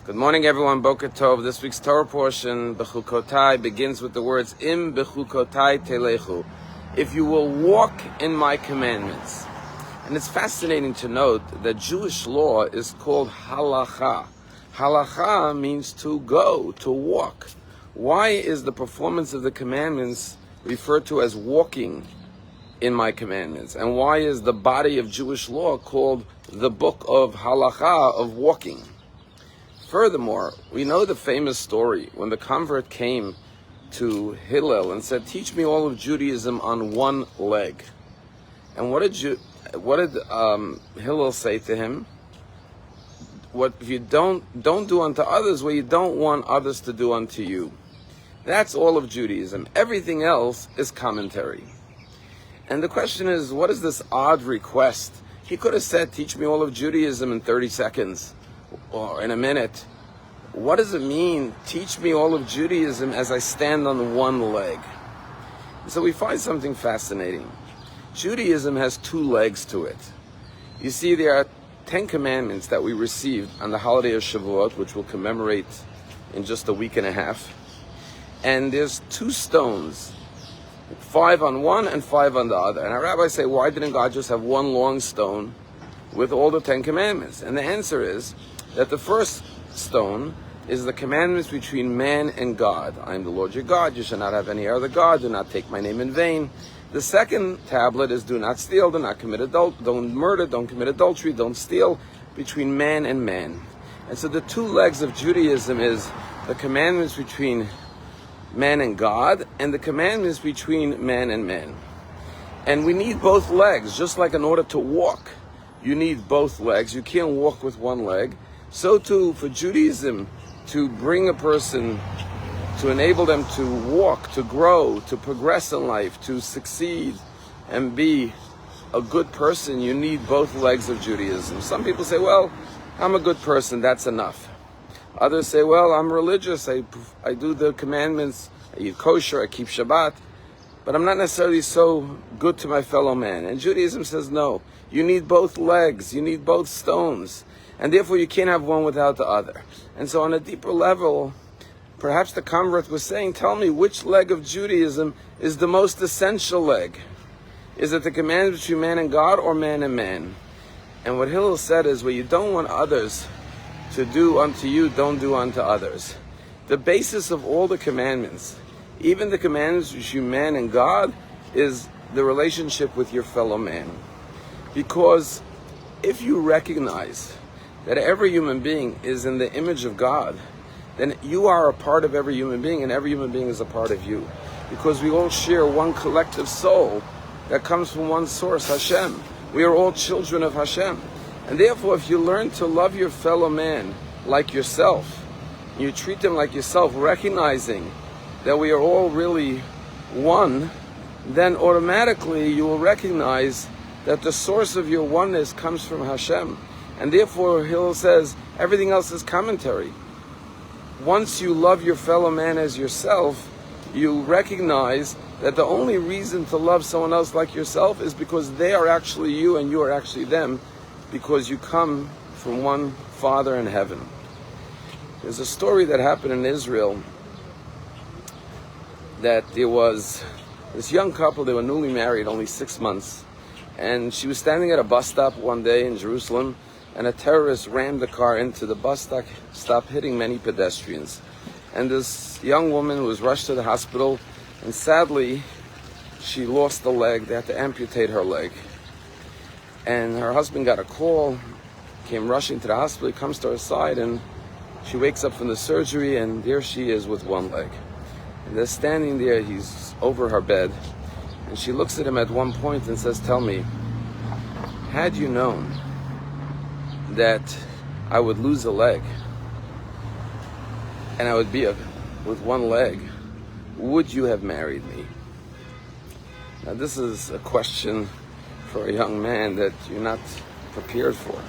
Good morning, everyone. Boker Tov. This week's Torah portion, Bechukotai, begins with the words, Im Bechukotai Telechu. If you will walk in my commandments. And it's fascinating to note that Jewish law is called halacha. Halacha means to go, to walk. Why is the performance of the commandments referred to as walking in my commandments? And why is the body of Jewish law called the book of halacha, of walking? Furthermore, we know the famous story when the convert came to Hillel and said, "Teach me all of Judaism on one leg." And what did Hillel say to him? What if you don't do unto others what you don't want others to do unto you? That's all of Judaism. Everything else is commentary. And the question is, what is this odd request? He could have said, "Teach me all of Judaism in 30 seconds." Or in a minute. What does it mean, teach me all of Judaism as I stand on one leg? So we find something fascinating. Judaism has two legs to it. You see, there are 10 commandments that we received on the holiday of Shavuot, which we'll commemorate in just a week and a half. And there's two stones, 5 on one and 5 on the other. And our rabbis say, why didn't God just have one long stone with all the 10 commandments? And the answer is that the first stone is the commandments between man and God. I am the Lord your God. You shall not have any other God. Do not take my name in vain. The second tablet is do not steal, do not commit don't murder, don't commit adultery, don't steal, between man and man. And so the two legs of Judaism is the commandments between man and God and the commandments between man and man. And we need both legs, just like in order to walk, you need both legs. You can't walk with one leg. So too, for Judaism to bring a person, to enable them to walk, to grow, to progress in life, to succeed and be a good person, you need both legs of Judaism. Some people say, well, I'm a good person, that's enough. Others say, well, I'm religious, I do the commandments, I eat kosher, I keep Shabbat, but I'm not necessarily so good to my fellow man. And Judaism says, no, you need both legs, you need both stones. And therefore you can't have one without the other. And so on a deeper level, perhaps the convert was saying, tell me which leg of Judaism is the most essential leg. Is it the commandment between man and God or man and man? And what Hillel said is, what you don't want others to do unto you, don't do unto others. The basis of all the commandments, even the commandments between man and God, is the relationship with your fellow man. Because if you recognize that every human being is in the image of God, then you are a part of every human being, and every human being is a part of you. Because we all share one collective soul that comes from one source, Hashem. We are all children of Hashem. And therefore, if you learn to love your fellow man like yourself, you treat them like yourself, recognizing that we are all really one, then automatically you will recognize that the source of your oneness comes from Hashem. And therefore, Hillel says, everything else is commentary. Once you love your fellow man as yourself, you recognize that the only reason to love someone else like yourself is because they are actually you and you are actually them, because you come from one Father in heaven. There's a story that happened in Israel that there was this young couple, they were newly married, only 6 months, and she was standing at a bus stop one day in Jerusalem, and a terrorist rammed the car into the bus stop, hitting many pedestrians. And this young woman was rushed to the hospital, and sadly, she lost a leg. They had to amputate her leg. And her husband got a call, came rushing to the hospital, he comes to her side, and she wakes up from the surgery, and there she is with one leg. And they're standing there, he's over her bed, and she looks at him at one point and says, tell me, had you known that I would lose a leg and I would be with one leg, would you have married me? Now this is a question for a young man that you're not prepared for.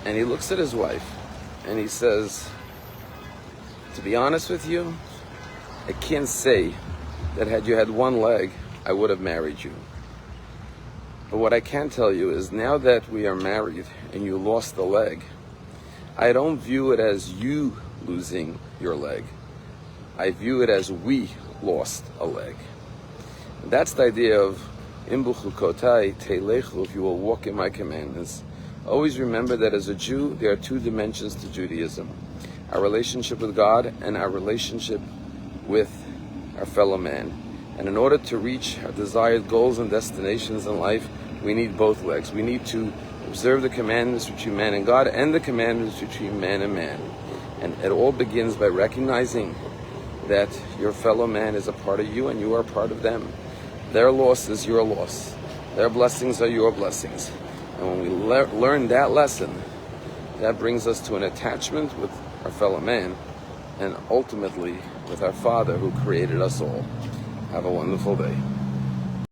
And he looks at his wife and he says, to be honest with you, I can't say that had you had one leg, I would have married you. But what I can tell you is, now that we are married and you lost the leg, I don't view it as you losing your leg. I view it as we lost a leg. And that's the idea of Im b'chukotai telechu, if you will walk in my commandments. Always remember that as a Jew, there are two dimensions to Judaism: our relationship with God and our relationship with our fellow man. And in order to reach our desired goals and destinations in life, we need both legs. We need to observe the commandments between man and God and the commandments between man and man. And it all begins by recognizing that your fellow man is a part of you and you are a part of them. Their loss is your loss. Their blessings are your blessings. And when we learn that lesson, that brings us to an attachment with our fellow man and ultimately with our Father who created us all. Have a wonderful day.